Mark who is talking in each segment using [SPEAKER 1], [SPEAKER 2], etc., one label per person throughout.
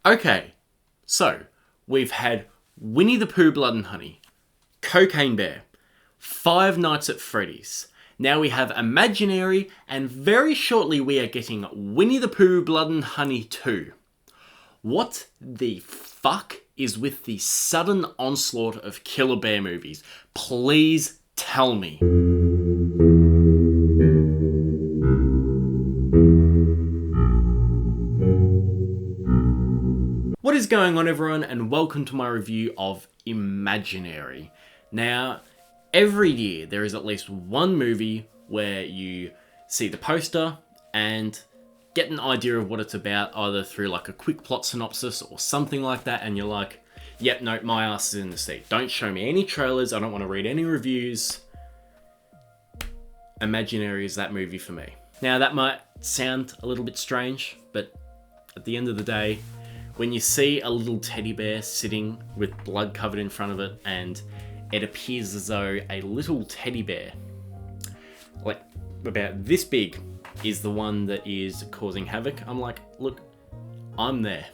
[SPEAKER 1] Okay, so we've had Winnie the Pooh, Blood and Honey, Cocaine Bear, Five Nights at Freddy's. Now we have Imaginary, and very shortly we are getting Winnie the Pooh, Blood and Honey 2. What the fuck is with the sudden onslaught of Killer Bear movies? Please tell me. What is going on, everyone, and welcome to my review of Imaginary. Now, every year there is at least one movie where you see the poster and get an idea of what it's about, either through like a quick plot synopsis or something like that, and you're like, yep, no, my ass is in the seat. Don't show me any trailers, I don't want to read any reviews. Imaginary is that movie for me. Now, that might sound a little bit strange, but at the end of the day, when you see a little teddy bear sitting with blood covered in front of it, and it appears as though a little teddy bear, like about this big, is the one that is causing havoc, I'm like, look, I'm there.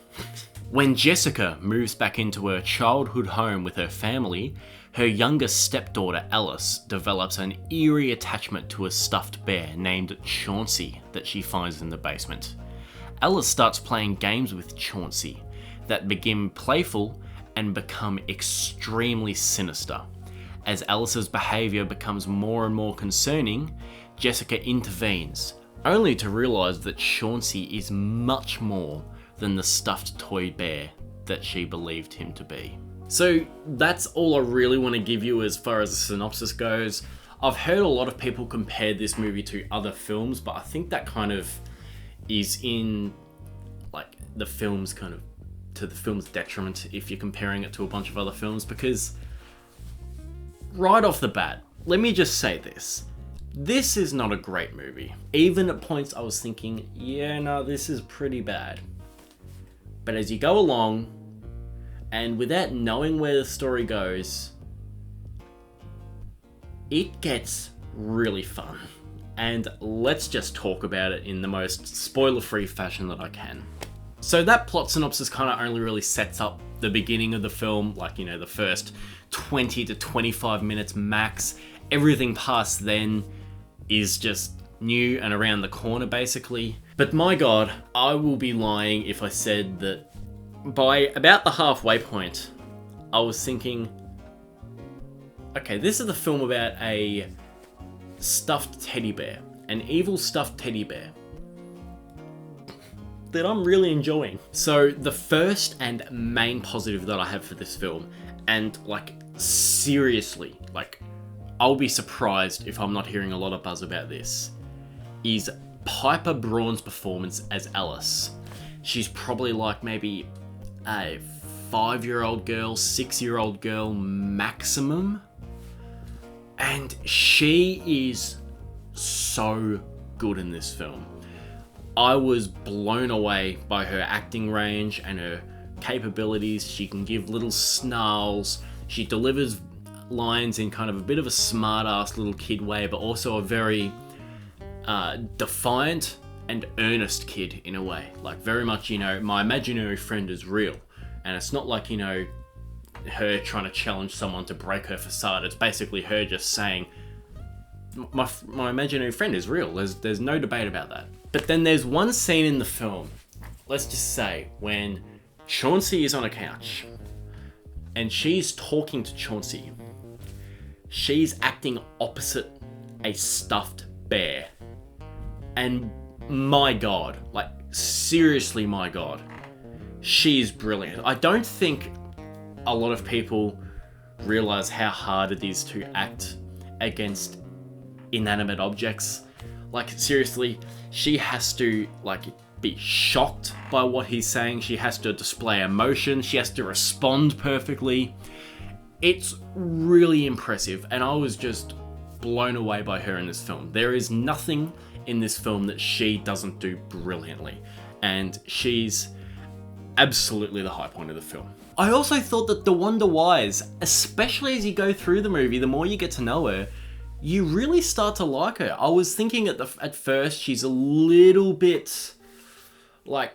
[SPEAKER 1] When Jessica moves back into her childhood home with her family, her younger stepdaughter Alice develops an eerie attachment to a stuffed bear named Chauncey that she finds in the basement. Alice starts playing games with Chauncey that begin playful and become extremely sinister. As Alice's behaviour becomes more and more concerning, Jessica intervenes, only to realise that Chauncey is much more than the stuffed toy bear that she believed him to be. So that's all I really want to give you as far as the synopsis goes. I've heard a lot of people compare this movie to other films, but I think that kind of is in like the film's kind of to the film's detriment if you're comparing it to a bunch of other films, because right off the bat, let me just say this is not a great movie. Even at points I was thinking, yeah, no, this is pretty bad. But as you go along, and without knowing where the story goes, it gets really fun. And let's just talk about it in the most spoiler-free fashion that I can. So that plot synopsis kind of only really sets up the beginning of the film, like, you know, the first 20 to 25 minutes max. Everything past then is just new and around the corner, basically. But my god, I will be lying if I said that by about the halfway point, I was thinking, okay, this is a film about a stuffed teddy bear, an evil stuffed teddy bear that I'm really enjoying. So the first and main positive that I have for this film, and like seriously, like I'll be surprised if I'm not hearing a lot of buzz about this, is Piper Braun's performance as Alice. She's probably like maybe a 5-year-old girl, 6-year-old girl maximum. And she is so good in this film. I was blown away by her acting range and her capabilities. She can give little snarls. She delivers lines in kind of a bit of a smart-ass little kid way, but also a very defiant and earnest kid in a way. Like very much, you know, my imaginary friend is real. And it's not like, you know, her trying to challenge someone to break her facade. It's basically her just saying, my imaginary friend is real. There's no debate about that. But then there's one scene in the film, let's just say, when Chauncey is on a couch and she's talking to Chauncey. She's acting opposite a stuffed bear. And my god, like seriously my god, she's brilliant. I don't think a lot of people realize how hard it is to act against inanimate objects. Like seriously, she has to like be shocked by what he's saying. She has to display emotion. She has to respond perfectly. It's really impressive, and I was just blown away by her in this film. There is nothing in this film that she doesn't do brilliantly, and she's absolutely the high point of the film. I also thought that DeWanda Wise, especially as you go through the movie, the more you get to know her, you really start to like her. I was thinking at first she's a little bit like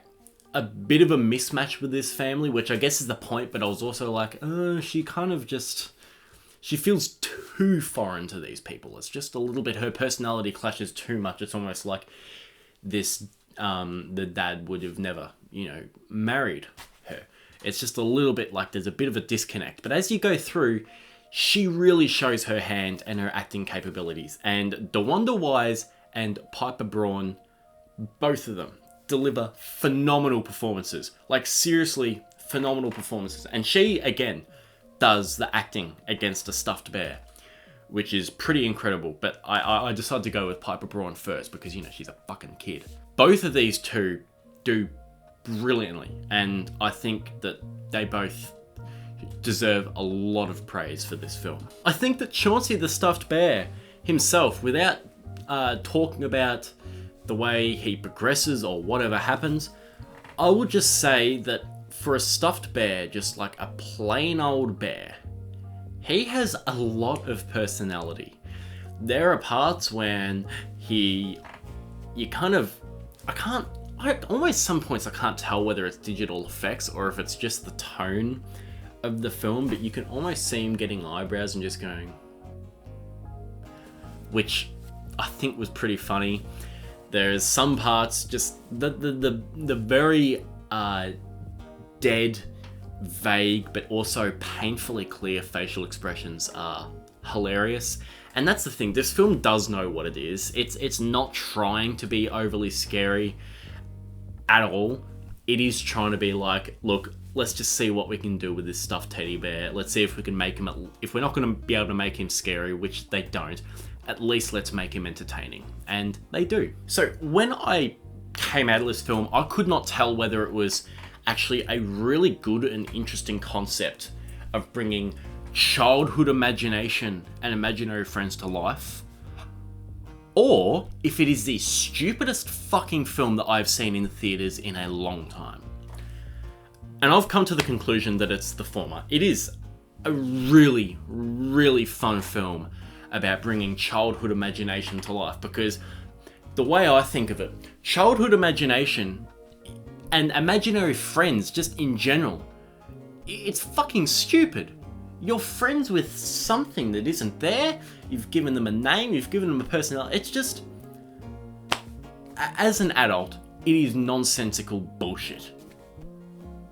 [SPEAKER 1] a bit of a mismatch with this family, which I guess is the point, but I was also like, she kind of just... She feels too foreign to these people. It's just a little bit... Her personality clashes too much. It's almost like this... the dad would have never, married her. It's just a little bit like there's a bit of a disconnect. But as you go through, she really shows her hand and her acting capabilities. And DeWanda Wise and Piper Braun, both of them, deliver phenomenal performances. Like, seriously, phenomenal performances. And she, again, does the acting against a stuffed bear, which is pretty incredible. But I decided to go with Piper Braun first because, she's a fucking kid. Both of these two do brilliantly, and I think that they both deserve a lot of praise for this film. I think that Chauncey the Stuffed Bear himself, without talking about the way he progresses or whatever happens, I would just say that for a stuffed bear, just like a plain old bear, he has a lot of personality. There are parts when almost some points I can't tell whether it's digital effects or if it's just the tone of the film, but you can almost see him getting eyebrows and just going, which I think was pretty funny. There's some parts, just the very dead, vague, but also painfully clear facial expressions are hilarious. And that's the thing, this film does know what it is. It's not trying to be overly scary at all. It is trying to be like, look, let's just see what we can do with this stuffed teddy bear. Let's see if we can make him, if we're not going to be able to make him scary, which they don't, at least let's make him entertaining. And they do. So when I came out of this film, I could not tell whether it was actually a really good and interesting concept of bringing childhood imagination and imaginary friends to life, or if it is the stupidest fucking film that I've seen in theaters in a long time. And I've come to the conclusion that it's the former. It is a really, really fun film about bringing childhood imagination to life, because the way I think of it, childhood imagination and imaginary friends just in general, it's fucking stupid. You're friends with something that isn't there, you've given them a name, you've given them a personality. It's just, as an adult, it is nonsensical bullshit.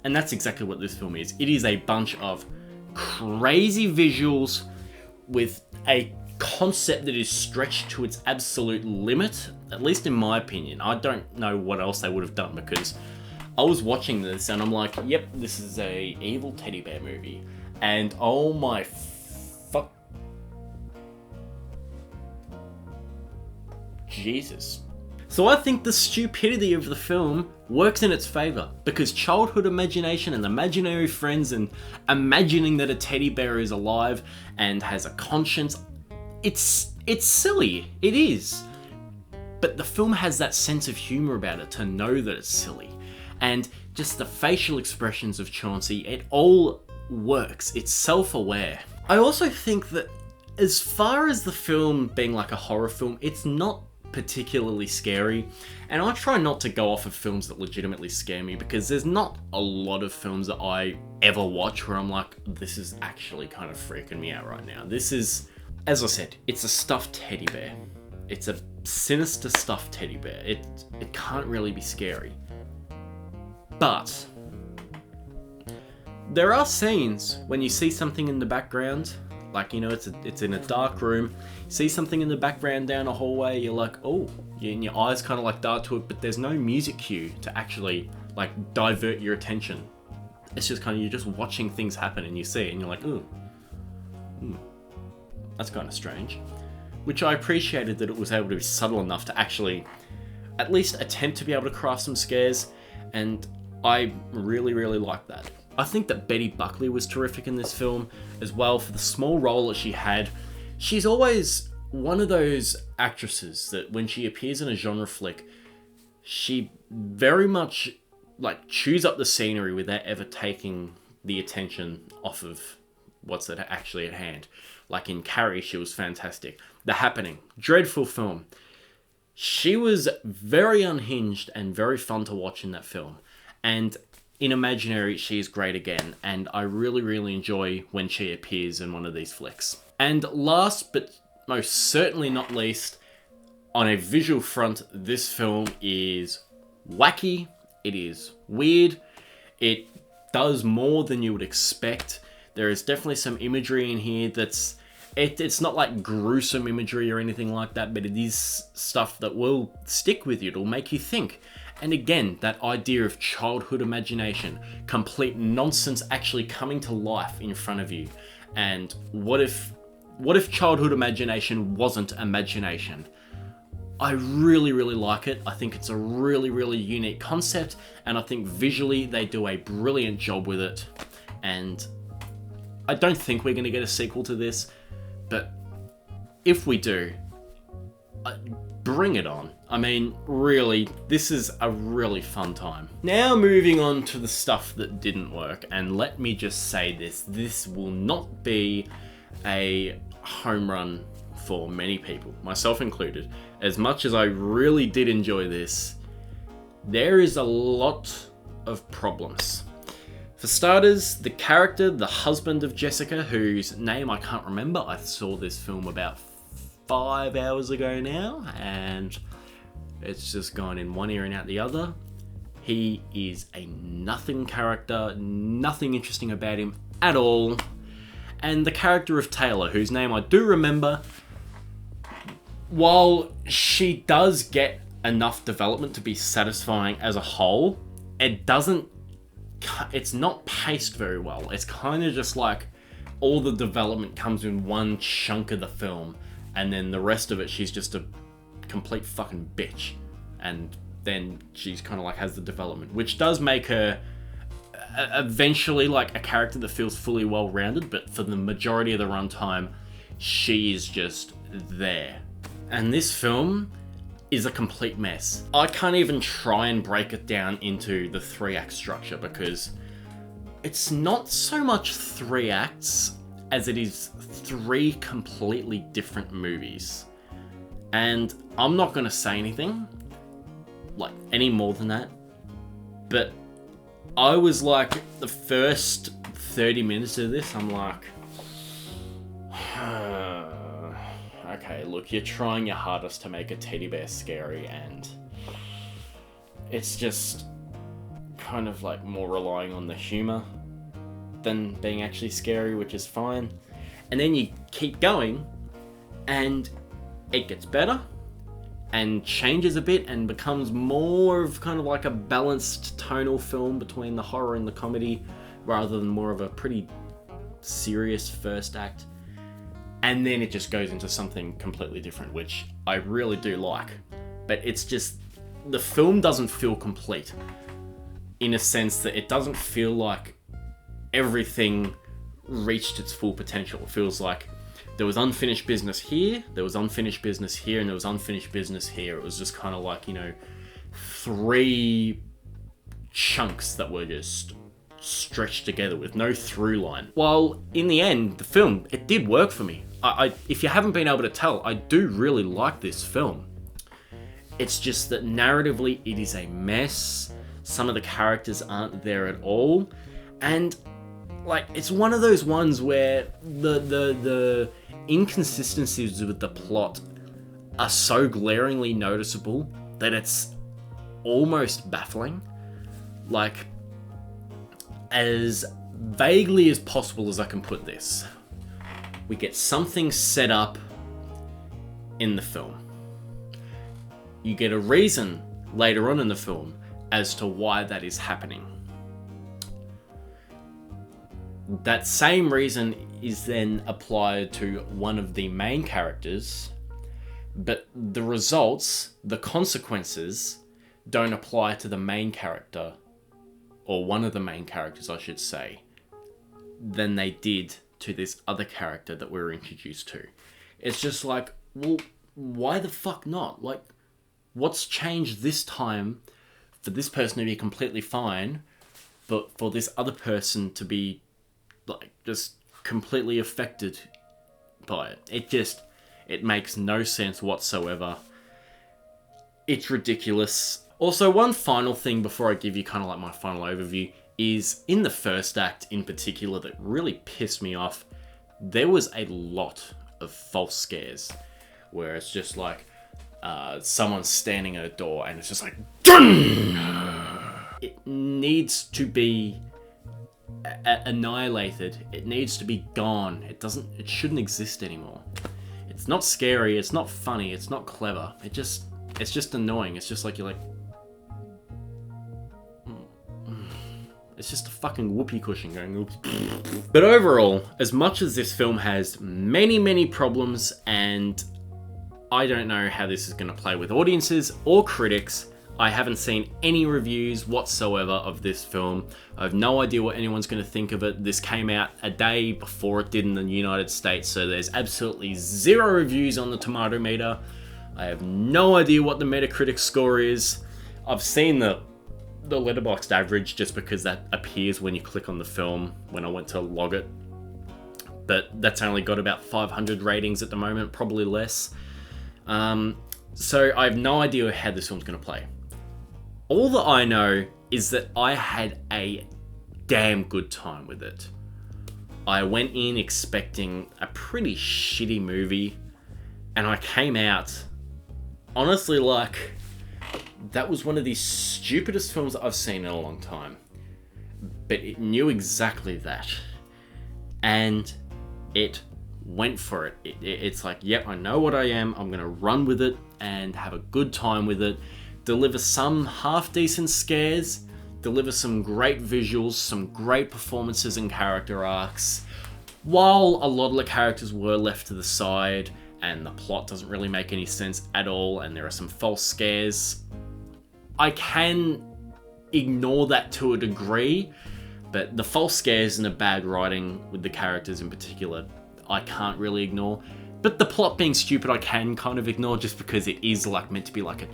[SPEAKER 1] And that's exactly what this film is. It is a bunch of crazy visuals with a concept that is stretched to its absolute limit, at least in my opinion. I don't know what else they would have done, because I was watching this and I'm like, yep, this is a evil teddy bear movie. And oh my fuck. Jesus. So I think the stupidity of the film works in its favour, because childhood imagination and imaginary friends and imagining that a teddy bear is alive and has a conscience, it's silly. It is. But the film has that sense of humour about it to know that it's silly. And just the facial expressions of Chauncey, it all works. It's self-aware. I also think that as far as the film being like a horror film, it's not particularly scary. And I try not to go off of films that legitimately scare me, because there's not a lot of films that I ever watch where I'm like, this is actually kind of freaking me out right now. This is, as I said, it's a stuffed teddy bear. It's a sinister stuffed teddy bear. It can't really be scary. But there are scenes when you see something in the background, like, it's in a dark room, you see something in the background down a hallway, you're like, oh, and your eyes kind of like dart to it, but there's no music cue to actually like divert your attention. It's just kind of, you're just watching things happen and you see it and you're like, ooh, that's kind of strange. Which I appreciated that it was able to be subtle enough to actually at least attempt to be able to craft some scares, and I really, really like that. I think that Betty Buckley was terrific in this film as well for the small role that she had. She's always one of those actresses that when she appears in a genre flick, she very much like chews up the scenery without ever taking the attention off of what's actually at hand. Like in Carrie, she was fantastic. The Happening, dreadful film. She was very unhinged and very fun to watch in that film. And in Imaginary, she is great again, and I really, really enjoy when she appears in one of these flicks. And last, but most certainly not least, on a visual front, this film is wacky, it is weird, it does more than you would expect. There is definitely some imagery in here that's... It's not like gruesome imagery or anything like that, but it is stuff that will stick with you. It'll make you think. And again, that idea of childhood imagination, complete nonsense actually coming to life in front of you. And what if childhood imagination wasn't imagination? I really, really like it. I think it's a really, really unique concept, and I think visually they do a brilliant job with it. And I don't think we're going to get a sequel to this, but if we do, bring it on. I mean, really, this is a really fun time. Now moving on to the stuff that didn't work, and let me just say this will not be a home run for many people, myself included. As much as I really did enjoy this, there is a lot of problems. For starters, the character, the husband of Jessica, whose name I can't remember. I saw this film about 5 hours ago now, and it's just gone in one ear and out the other. He is a nothing character, nothing interesting about him at all. And the character of Taylor, whose name I do remember, while she does get enough development to be satisfying as a whole, it's not paced very well. It's kind of just like all the development comes in one chunk of the film, and then the rest of it she's just a complete fucking bitch. And then she's kind of like has the development, which does make her eventually like a character that feels fully well-rounded, but for the majority of the runtime, she is just there. And this film is a complete mess. I can't even try and break it down into the 3-act structure, because it's not so much 3 acts as it is 3 completely different movies. And I'm not gonna say anything like any more than that, but I was like, the first 30 minutes of this, I'm like, okay, look, you're trying your hardest to make a teddy bear scary, and it's just kind of like more relying on the humor than being actually scary, which is fine. And then you keep going, and it gets better, and changes a bit, and becomes more of kind of like a balanced tonal film between the horror and the comedy, rather than more of a pretty serious first act. And then it just goes into something completely different, which I really do like. But it's just, the film doesn't feel complete, in a sense that it doesn't feel like everything reached its full potential. It feels like there was unfinished business here, there was unfinished business here, and there was unfinished business here. It was just kind of like, 3 chunks that were just stretched together with no through line. While in the end, the film, it did work for me. If you haven't been able to tell, I do really like this film. It's just that narratively, it is a mess. Some of the characters aren't there at all. And like, it's one of those ones where the inconsistencies with the plot are so glaringly noticeable that it's almost baffling. Like, as vaguely as possible as I can put this, we get something set up in the film. You get a reason later on in the film as to why that is happening. That same reason is then applied to one of the main characters, but the results, the consequences, don't apply to the main character, or one of the main characters, I should say, than they did to this other character that we're introduced to. It's just like, well, why the fuck not? Like, what's changed this time for this person to be completely fine, but for this other person to be like just completely affected by it? It makes no sense whatsoever. It's ridiculous. Also, one final thing before I give you kind of like my final overview is in the first act in particular that really pissed me off. There was a lot of false scares where it's just like someone's standing at a door and it's just like it needs to be annihilated. It needs to be gone. It shouldn't exist anymore. It's not scary, it's not funny, it's not clever. It's just annoying. It's just like you're like, it's just a fucking whoopee cushion going oops. But overall, as much as this film has many, many problems, and I don't know how this is going to play with audiences or critics, I haven't seen any reviews whatsoever of this film. I have no idea what anyone's going to think of it. This came out a day before it did in the United States, so there's absolutely zero reviews on the tomato meter. I have no idea what the Metacritic score is. I've seen the Letterboxd average just because that appears when you click on the film when I went to log it. But that's only got about 500 ratings at the moment, probably less. So I have no idea how this film's going to play. All that I know is that I had a damn good time with it. I went in expecting a pretty shitty movie, and I came out honestly like that was one of the stupidest films that I've seen in a long time. But it knew exactly that. And it went for it. It's like, yep, I know what I am. I'm going to run with it and have a good time with it. Deliver some half-decent scares. Deliver some great visuals, some great performances and character arcs. While a lot of the characters were left to the side and the plot doesn't really make any sense at all and there are some false scares, I can ignore that to a degree, but the false scares and the bad writing with the characters in particular, I can't really ignore. But the plot being stupid, I can kind of ignore just because it is like meant to be like a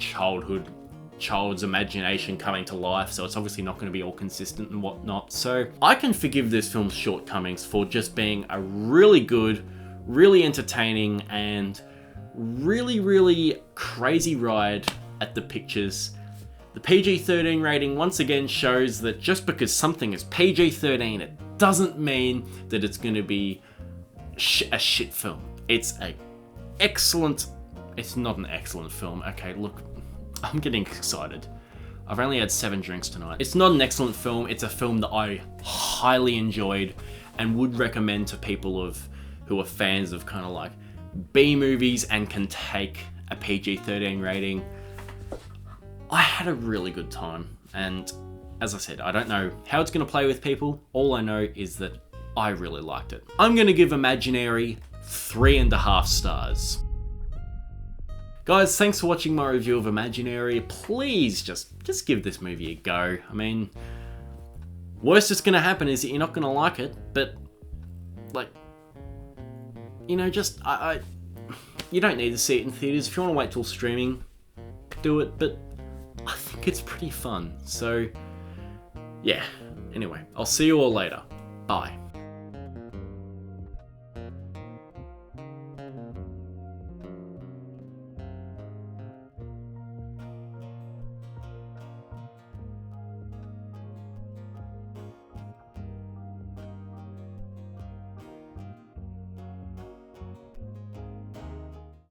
[SPEAKER 1] child's imagination coming to life, so it's obviously not going to be all consistent and whatnot. So I can forgive this film's shortcomings for just being a really good, really entertaining, and really, really crazy ride at the pictures. The PG-13 rating once again shows that just because something is PG-13, it doesn't mean that it's going to be a shit film. It's not an excellent film. Okay, look, I'm getting excited. I've only had 7 drinks tonight. It's not an excellent film. It's a film that I highly enjoyed and would recommend to people who are fans of kind of like B movies and can take a PG-13 rating. I had a really good time, and as I said, I don't know how it's going to play with people. All I know is that I really liked it. I'm going to give Imaginary 3.5 stars. Guys, thanks for watching my review of Imaginary. Please just give this movie a go. I mean, worst that's going to happen is that you're not going to like it, but like, you know, just you don't need to see it in theaters. If you want to wait till streaming, do it, but I think it's pretty fun. So, yeah. Anyway, I'll see you all later. Bye.